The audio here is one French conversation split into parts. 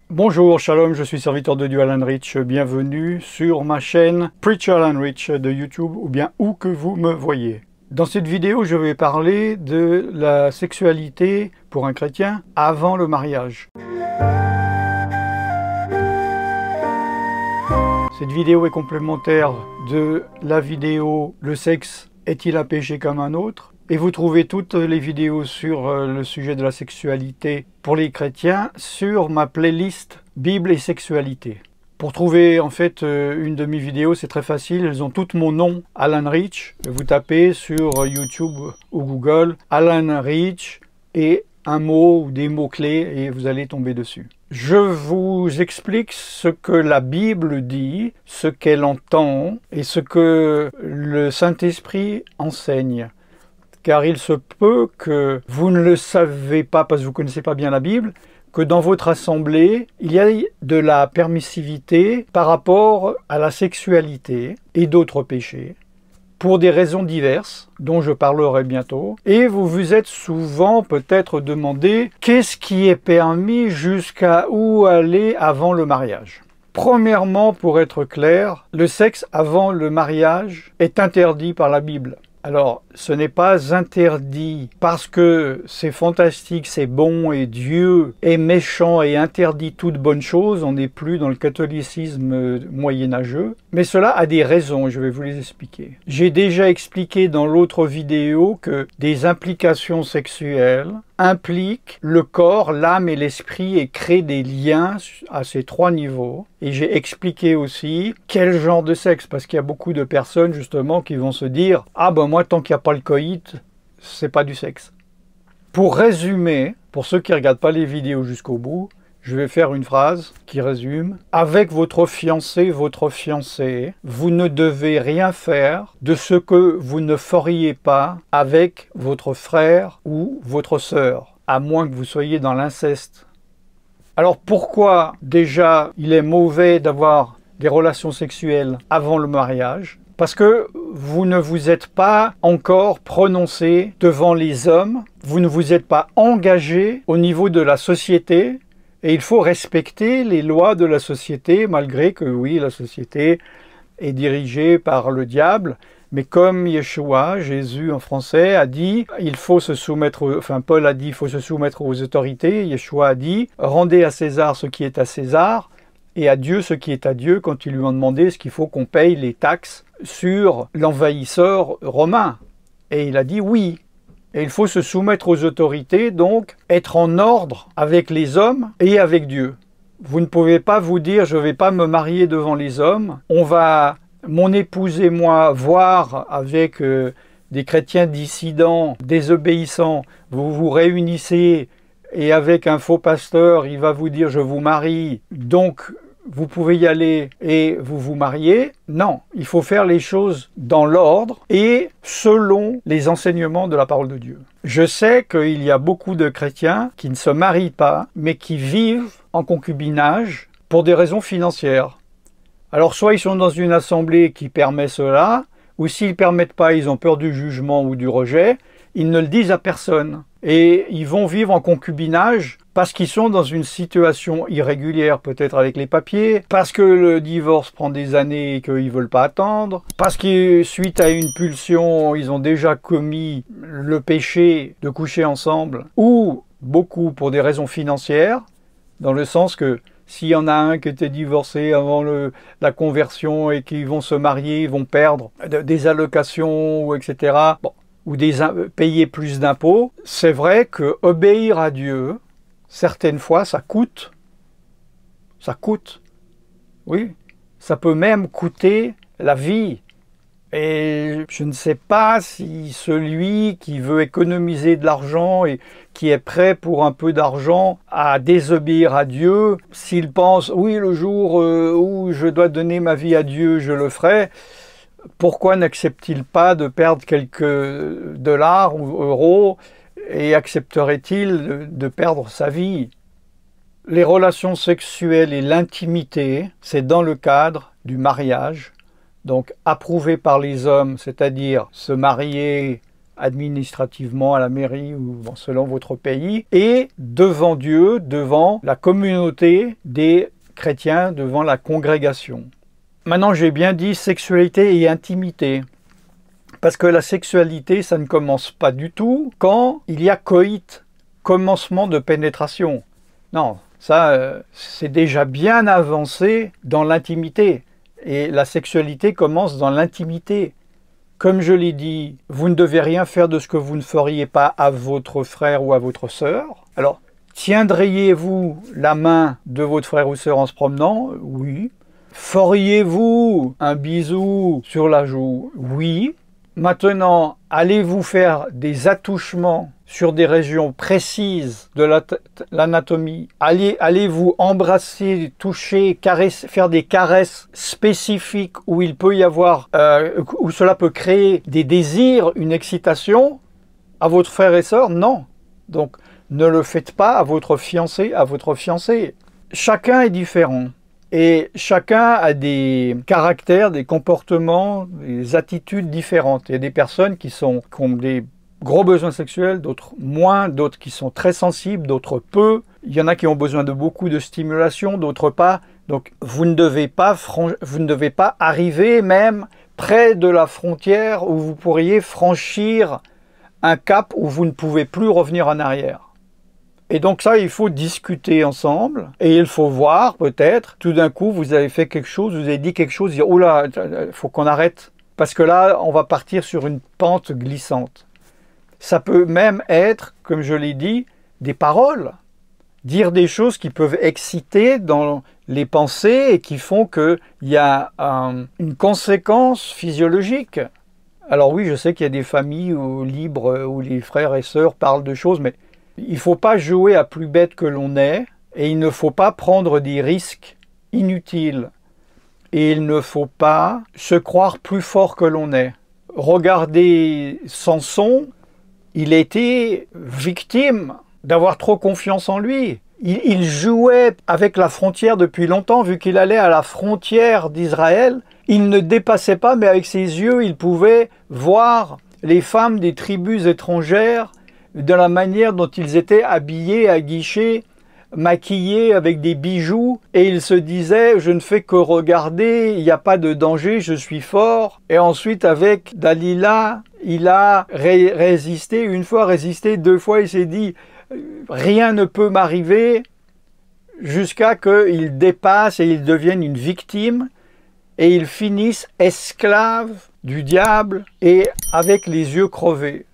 Bonjour, shalom, je suis serviteur de Dieu Alan Rich, bienvenue sur ma chaîne Preacher Alan Rich de YouTube ou bien où que vous me voyez. Dans cette vidéo, je vais parler de la sexualité pour un chrétien avant le mariage. Cette vidéo est complémentaire de la vidéo « Le sexe est-il un péché comme un autre ?» et vous trouvez toutes les vidéos sur le sujet de la sexualité pour les chrétiens sur ma playlist Bible et sexualité. Pour trouver en fait une de mes vidéos, c'est très facile, elles ont toutes mon nom, Alan Rich. Vous tapez sur YouTube ou Google Alan Rich et un mot ou des mots-clés et vous allez tomber dessus. Je vous explique ce que la Bible dit, ce qu'elle entend et ce que le Saint-Esprit enseigne. Car il se peut que vous ne le savez pas parce que vous ne connaissez pas bien la Bible, que dans votre assemblée, il y a de la permissivité par rapport à la sexualité et d'autres péchés, pour des raisons diverses, dont je parlerai bientôt. Et vous vous êtes souvent peut-être demandé qu'est-ce qui est permis jusqu'à où aller avant le mariage. Premièrement, pour être clair, le sexe avant le mariage est interdit par la Bible. Alors, ce n'est pas interdit parce que c'est fantastique, c'est bon et Dieu est méchant et interdit toute bonne chose. On n'est plus dans le catholicisme moyenâgeux. Mais cela a des raisons, je vais vous les expliquer. J'ai déjà expliqué dans l'autre vidéo que des implications sexuelles impliquent le corps, l'âme et l'esprit et créent des liens à ces trois niveaux. Et j'ai expliqué aussi quel genre de sexe, parce qu'il y a beaucoup de personnes justement qui vont se dire « Ah ben moi tant qu'il n'y a pas le coït, c'est pas du sexe ». Pour résumer, pour ceux qui ne regardent pas les vidéos jusqu'au bout, je vais faire une phrase qui résume. Avec votre fiancé, votre fiancée, vous ne devez rien faire de ce que vous ne feriez pas avec votre frère ou votre sœur, à moins que vous soyez dans l'inceste. Alors pourquoi déjà il est mauvais d'avoir des relations sexuelles avant le mariage? Parce que vous ne vous êtes pas encore prononcé devant les hommes, vous ne vous êtes pas engagé au niveau de la société. Et il faut respecter les lois de la société, malgré que, oui, la société est dirigée par le diable. Mais comme Yeshua, Jésus en français, a dit, il faut se soumettre, Paul a dit, il faut se soumettre aux autorités. Yeshua a dit, rendez à César ce qui est à César, et à Dieu ce qui est à Dieu, quand ils lui ont demandé est-ce qu'il faut qu'on paye les taxes sur l'envahisseur romain. Et il a dit oui. Et il faut se soumettre aux autorités, donc être en ordre avec les hommes et avec Dieu. Vous ne pouvez pas vous dire, je ne vais pas me marier devant les hommes. On va, mon épouse et moi, voir avec des chrétiens dissidents, désobéissants. Vous vous réunissez et avec un faux pasteur, il va vous dire, je vous marie. Donc, vous pouvez y aller et vous vous marier. Non, il faut faire les choses dans l'ordre et selon les enseignements de la parole de Dieu. Je sais qu'il y a beaucoup de chrétiens qui ne se marient pas, mais qui vivent en concubinage pour des raisons financières. Alors soit ils sont dans une assemblée qui permet cela, ou s'ils ne permettent pas, ils ont peur du jugement ou du rejet, ils ne le disent à personne. Et ils vont vivre en concubinage parce qu'ils sont dans une situation irrégulière, peut-être avec les papiers, parce que le divorce prend des années et qu'ils ne veulent pas attendre, parce que suite à une pulsion, ils ont déjà commis le péché de coucher ensemble, ou beaucoup pour des raisons financières, dans le sens que s'il y en a un qui était divorcé avant la conversion et qui vont se marier, ils vont perdre des allocations, etc. Bon, ou payer plus d'impôts, c'est vrai que obéir à Dieu, certaines fois, ça coûte. Ça coûte. Oui, ça peut même coûter la vie. Et je ne sais pas si celui qui veut économiser de l'argent et qui est prêt pour un peu d'argent à désobéir à Dieu, s'il pense, oui, le jour où je dois donner ma vie à Dieu, je le ferai. Pourquoi n'accepte-t-il pas de perdre quelques dollars ou euros et accepterait-il de perdre sa vie? Les relations sexuelles et l'intimité, c'est dans le cadre du mariage, donc approuvé par les hommes, c'est-à-dire se marier administrativement à la mairie ou bon, selon votre pays, et devant Dieu, devant la communauté des chrétiens, devant la congrégation. Maintenant, j'ai bien dit sexualité et intimité. Parce que la sexualité, ça ne commence pas du tout quand il y a coït, commencement de pénétration. Non, ça, c'est déjà bien avancé dans l'intimité. Et la sexualité commence dans l'intimité. Comme je l'ai dit, vous ne devez rien faire de ce que vous ne feriez pas à votre frère ou à votre sœur. Alors, tiendriez-vous la main de votre frère ou sœur en se promenant? Oui. Feriez-vous un bisou sur la joue? Oui. Maintenant, allez-vous faire des attouchements sur des régions précises de l'anatomie? Allez-vous embrasser, toucher, caresser, faire des caresses spécifiques où il peut y avoir, où cela peut créer des désirs, une excitation à votre frère et sœur? Non. Donc, ne le faites pas à votre fiancé, à votre fiancée. Chacun est différent. Et chacun a des caractères, des comportements, des attitudes différentes. Il y a des personnes qui ont des gros besoins sexuels, d'autres moins, d'autres qui sont très sensibles, d'autres peu. Il y en a qui ont besoin de beaucoup de stimulation, d'autres pas. Donc vous ne devez pas arriver même près de la frontière où vous pourriez franchir un cap où vous ne pouvez plus revenir en arrière. Et donc ça, il faut discuter ensemble et il faut voir peut-être, tout d'un coup, vous avez fait quelque chose, vous avez dit quelque chose, dire « Oh là, il faut qu'on arrête ». Parce que là, on va partir sur une pente glissante. Ça peut même être, comme je l'ai dit, des paroles. Dire des choses qui peuvent exciter dans les pensées et qui font qu'il y a une conséquence physiologique. Alors oui, je sais qu'il y a des familles libres où les frères et sœurs parlent de choses, mais il ne faut pas jouer à plus bête que l'on est et il ne faut pas prendre des risques inutiles. Et il ne faut pas se croire plus fort que l'on est. Regardez Samson, il a été victime d'avoir trop confiance en lui. Il jouait avec la frontière depuis longtemps, vu qu'il allait à la frontière d'Israël. Il ne dépassait pas, mais avec ses yeux, il pouvait voir les femmes des tribus étrangères de la manière dont ils étaient habillés, aguichés, maquillés avec des bijoux, et il se disait « je ne fais que regarder, il n'y a pas de danger, je suis fort ». Et ensuite avec Dalila, il a résisté, une fois résisté, deux fois, il s'est dit « rien ne peut m'arriver » jusqu'à qu'il dépasse et il devienne une victime, et il finisse esclave du diable et avec les yeux crevés.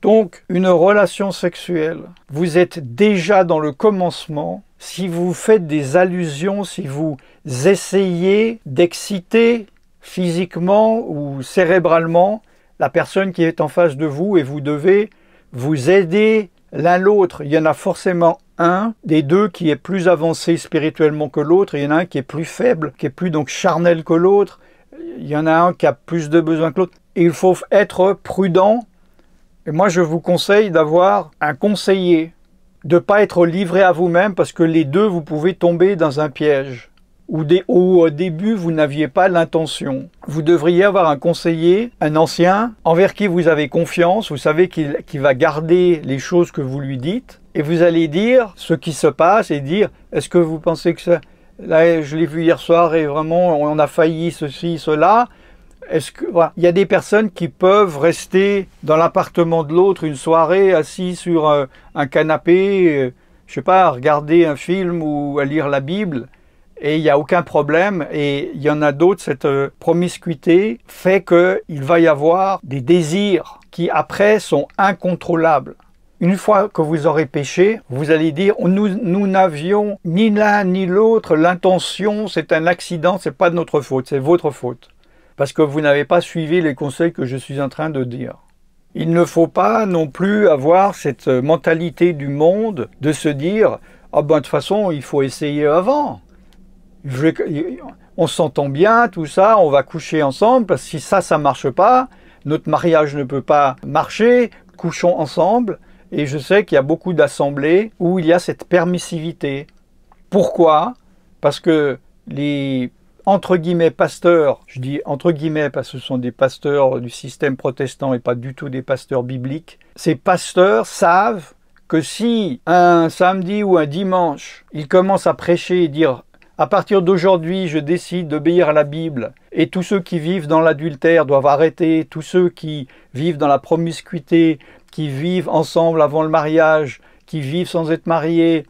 Donc, une relation sexuelle, vous êtes déjà dans le commencement. Si vous faites des allusions, si vous essayez d'exciter physiquement ou cérébralement la personne qui est en face de vous et vous devez vous aider l'un l'autre. Il y en a forcément un des deux qui est plus avancé spirituellement que l'autre. Il y en a un qui est plus faible, qui est plus donc charnel que l'autre. Il y en a un qui a plus de besoins que l'autre. Il faut être prudent. Et moi, je vous conseille d'avoir un conseiller, de ne pas être livré à vous-même parce que les deux, vous pouvez tomber dans un piège où au début, vous n'aviez pas l'intention. Vous devriez avoir un conseiller, un ancien, envers qui vous avez confiance, vous savez qu'il va garder les choses que vous lui dites et vous allez dire ce qui se passe et dire « Est-ce que vous pensez que ça... Là, je l'ai vu hier soir et vraiment, on a failli ceci, cela. » Est-ce que, voilà. Il y a des personnes qui peuvent rester dans l'appartement de l'autre une soirée assis sur un canapé, je sais pas, à regarder un film ou à lire la Bible et il n'y a aucun problème. Et il y en a d'autres, cette promiscuité fait qu'il va y avoir des désirs qui après sont incontrôlables. Une fois que vous aurez péché, vous allez dire nous n'avions ni l'un ni l'autre l'intention, c'est un accident, c'est pas de notre faute, c'est votre faute. Parce que vous n'avez pas suivi les conseils que je suis en train de dire. Il ne faut pas non plus avoir cette mentalité du monde de se dire « Ah ben de toute façon, il faut essayer avant. On s'entend bien, tout ça, on va coucher ensemble, parce que si ça ne marche pas, notre mariage ne peut pas marcher, couchons ensemble. » Et je sais qu'il y a beaucoup d'assemblées où il y a cette permissivité. Pourquoi? Parce que les entre guillemets pasteurs, je dis entre guillemets parce que ce sont des pasteurs du système protestant et pas du tout des pasteurs bibliques, ces pasteurs savent que si un samedi ou un dimanche, ils commencent à prêcher et dire à partir d'aujourd'hui, je décide d'obéir à la Bible et tous ceux qui vivent dans l'adultère doivent arrêter, tous ceux qui vivent dans la promiscuité, qui vivent ensemble avant le mariage, qui vivent sans être mariés,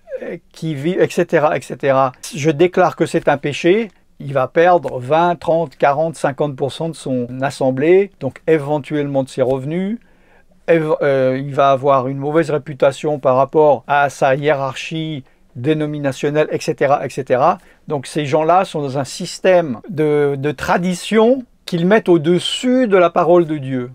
qui vivent, etc., etc. Je déclare que c'est un péché. Il va perdre 20, 30, 40, 50% de son assemblée, donc éventuellement de ses revenus. Il va avoir une mauvaise réputation par rapport à sa hiérarchie dénominationnelle, etc., etc. Donc ces gens-là sont dans un système de tradition qu'ils mettent au-dessus de la parole de Dieu.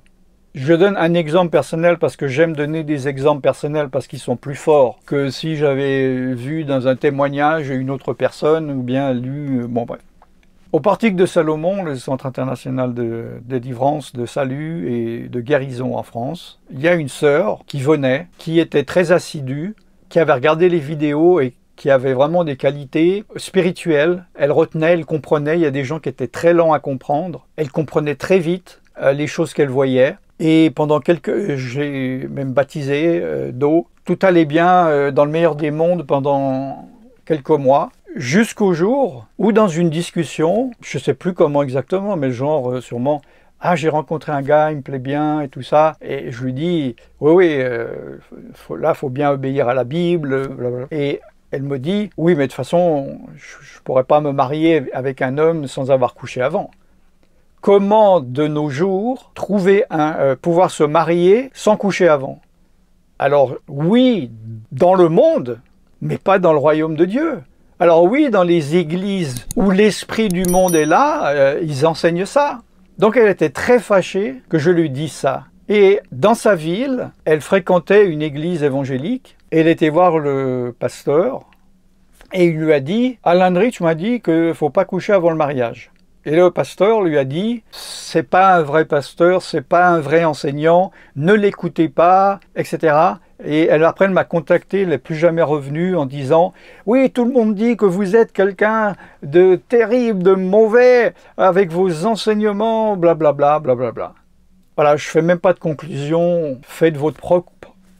Je donne un exemple personnel parce que j'aime donner des exemples personnels parce qu'ils sont plus forts que si j'avais vu dans un témoignage une autre personne ou bien lu... Bon bref. Au Portique de Salomon, le Centre international de délivrance, de salut et de guérison en France, il y a une sœur qui venait, qui était très assidue, qui avait regardé les vidéos et qui avait vraiment des qualités spirituelles. Elle retenait, elle comprenait. Il y a des gens qui étaient très lents à comprendre. Elle comprenait très vite les choses qu'elle voyait. Et pendant j'ai même baptisé d'eau. Tout allait bien dans le meilleur des mondes pendant quelques mois. Jusqu'au jour où dans une discussion, je ne sais plus comment exactement, mais genre sûrement, ah j'ai rencontré un gars, il me plaît bien et tout ça. Et je lui dis, oui, là il faut bien obéir à la Bible, blablabla. Et elle me dit, oui mais de toute façon, je ne pourrais pas me marier avec un homme sans avoir couché avant. Comment de nos jours trouver pouvoir se marier sans coucher avant? Alors oui, dans le monde, mais pas dans le royaume de Dieu. Alors oui, dans les églises où l'esprit du monde est là, ils enseignent ça. Donc elle était très fâchée que je lui dise ça. Et dans sa ville, elle fréquentait une église évangélique. Et elle était voir le pasteur et il lui a dit « Alan Rich m'a dit qu'il ne faut pas coucher avant le mariage ». Et le pasteur lui a dit « C'est pas un vrai pasteur, c'est pas un vrai enseignant, ne l'écoutez pas, etc. » Et après, elle m'a contacté, elle n'est plus jamais revenue en disant « Oui, tout le monde dit que vous êtes quelqu'un de terrible, de mauvais, avec vos enseignements, blablabla, blablabla. » Voilà, je ne fais même pas de conclusion, faites votre propre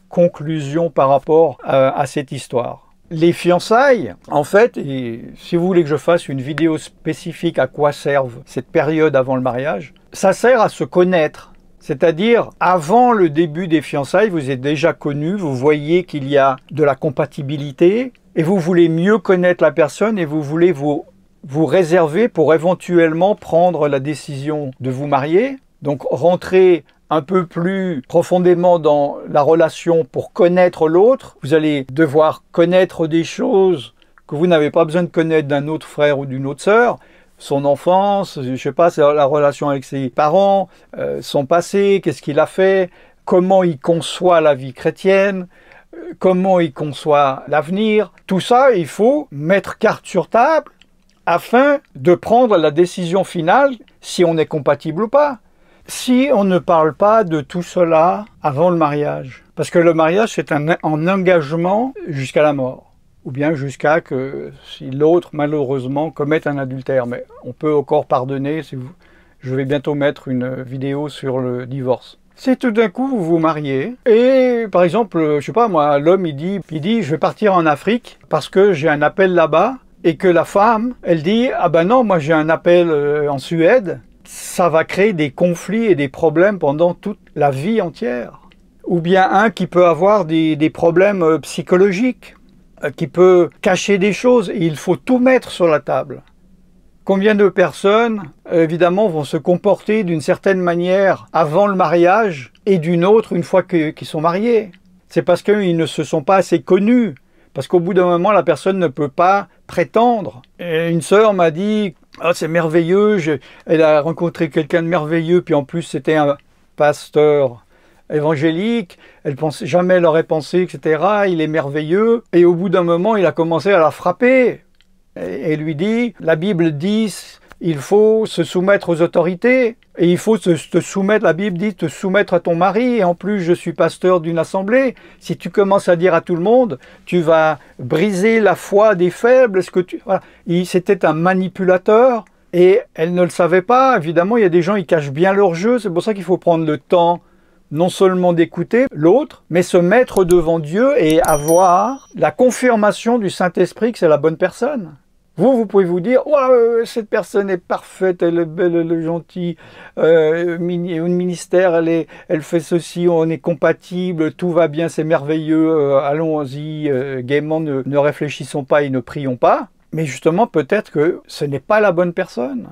conclusion par rapport à cette histoire. Les fiançailles, en fait, et si vous voulez que je fasse une vidéo spécifique à quoi servent cette période avant le mariage, ça sert à se connaître. C'est-à-dire, avant le début des fiançailles, vous êtes déjà connu, vous voyez qu'il y a de la compatibilité, et vous voulez mieux connaître la personne et vous voulez vous réserver pour éventuellement prendre la décision de vous marier. Donc, rentrer un peu plus profondément dans la relation pour connaître l'autre. Vous allez devoir connaître des choses que vous n'avez pas besoin de connaître d'un autre frère ou d'une autre sœur. Son enfance, je ne sais pas, c'est la relation avec ses parents, son passé, qu'est-ce qu'il a fait, comment il conçoit la vie chrétienne, comment il conçoit l'avenir. Tout ça, il faut mettre carte sur table afin de prendre la décision finale si on est compatible ou pas. Si on ne parle pas de tout cela avant le mariage, parce que le mariage c'est un engagement jusqu'à la mort, ou bien jusqu'à que si l'autre malheureusement commette un adultère, mais on peut encore pardonner. Je vais bientôt mettre une vidéo sur le divorce. Si tout d'un coup vous vous mariez, et par exemple, je sais pas moi, l'homme il dit je vais partir en Afrique parce que j'ai un appel là-bas, et que la femme, elle dit ah ben non, moi j'ai un appel en Suède. Ça va créer des conflits et des problèmes pendant toute la vie entière. Ou bien un qui peut avoir des problèmes psychologiques, qui peut cacher des choses, et il faut tout mettre sur la table. Combien de personnes, évidemment, vont se comporter d'une certaine manière avant le mariage et d'une autre une fois qu'ils sont mariés? C'est parce qu'ils ne se sont pas assez connus. Parce qu'au bout d'un moment, la personne ne peut pas prétendre. Et une sœur m'a dit « Ah, c'est merveilleux, elle a rencontré quelqu'un de merveilleux, puis en plus c'était un pasteur évangélique, jamais elle aurait pensé, etc. Il est merveilleux. » Et au bout d'un moment, il a commencé à la frapper. Et lui dit « La Bible dit, il faut se soumettre aux autorités. Et il faut te soumettre, la Bible dit, te soumettre à ton mari. Et en plus, je suis pasteur d'une assemblée. Si tu commences à dire à tout le monde, tu vas briser la foi des faibles. Voilà. C'était un manipulateur Et elle ne le savait pas. Évidemment, il y a des gens, ils cachent bien leur jeu. C'est pour ça qu'il faut prendre le temps non seulement d'écouter l'autre, mais se mettre devant Dieu et avoir la confirmation du Saint-Esprit que c'est la bonne personne. Vous pouvez vous dire, oh, cette personne est parfaite, elle est belle, elle est gentille, au ministère, elle fait ceci, on est compatible, tout va bien, c'est merveilleux, allons-y, gaiement, ne réfléchissons pas et ne prions pas. Mais justement, peut-être que ce n'est pas la bonne personne.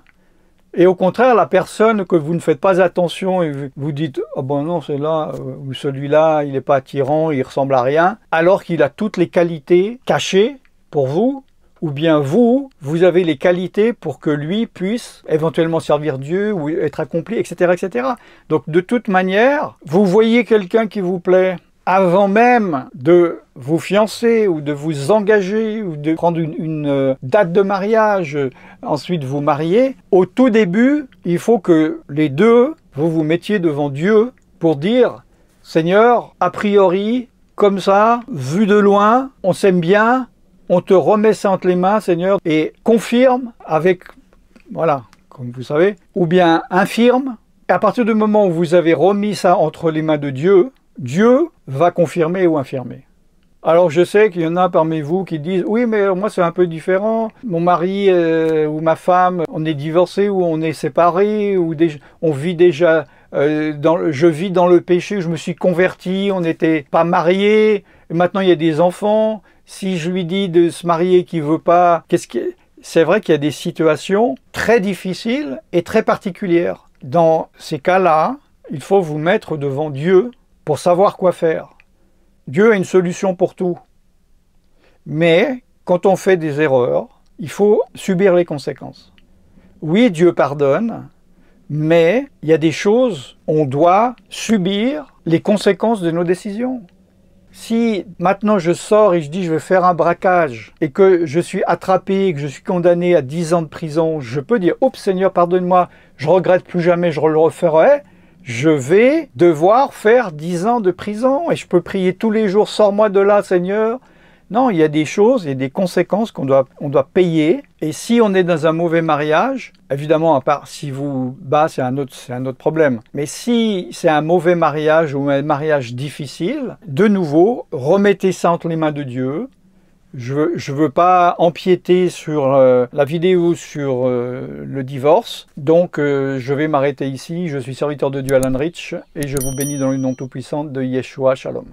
Et au contraire, la personne que vous ne faites pas attention et vous dites « Oh ben non, c'est là ou celui-là, il n'est pas attirant, il ressemble à rien », alors qu'il a toutes les qualités cachées pour vous, ou bien vous avez les qualités pour que lui puisse éventuellement servir Dieu ou être accompli, etc., etc. Donc de toute manière, vous voyez quelqu'un qui vous plaît, avant même de vous fiancer ou de vous engager ou de prendre une date de mariage, ensuite vous marier, au tout début, il faut que les deux, vous vous mettiez devant Dieu pour dire « Seigneur, a priori, comme ça, vu de loin, on s'aime bien, on te remet ça entre les mains, Seigneur, et confirme avec, voilà, comme vous savez, ou bien infirme. Et à partir du moment où vous avez remis ça entre les mains de Dieu, Dieu va confirmer ou infirmer. Alors je sais qu'il y en a parmi vous qui disent « Oui, mais moi c'est un peu différent. Mon mari ou ma femme, on est divorcé ou on est séparés, ou on vit déjà, je vis dans le péché, je me suis converti, on n'était pas mariés, et maintenant il y a des enfants. Si je lui dis de se marier qu'il ne veut pas, c'est vrai qu'il y a des situations très difficiles et très particulières. Dans ces cas-là, il faut vous mettre devant Dieu pour savoir quoi faire. Dieu a une solution pour tout. Mais quand on fait des erreurs, il faut subir les conséquences. Oui, Dieu pardonne, mais il y a des choses, on doit subir les conséquences de nos décisions. Si maintenant je sors et je dis je vais faire un braquage et que je suis attrapé, que je suis condamné à 10 ans de prison, je peux dire « Oups, Seigneur, pardonne-moi, je regrette plus jamais, je le referai ». Je vais devoir faire 10 ans de prison et je peux prier tous les jours, sors-moi de là, Seigneur. Non, il y a des choses, il y a des conséquences qu'on doit payer. Et si on est dans un mauvais mariage, évidemment, à part si vous c'est un autre problème. Mais si c'est un mauvais mariage ou un mariage difficile, de nouveau, remettez ça entre les mains de Dieu. Je veux pas empiéter sur la vidéo sur le divorce, donc je vais m'arrêter ici. Je suis serviteur de Dieu Alan Rich et je vous bénis dans le nom tout-puissant de Yeshua. Shalom.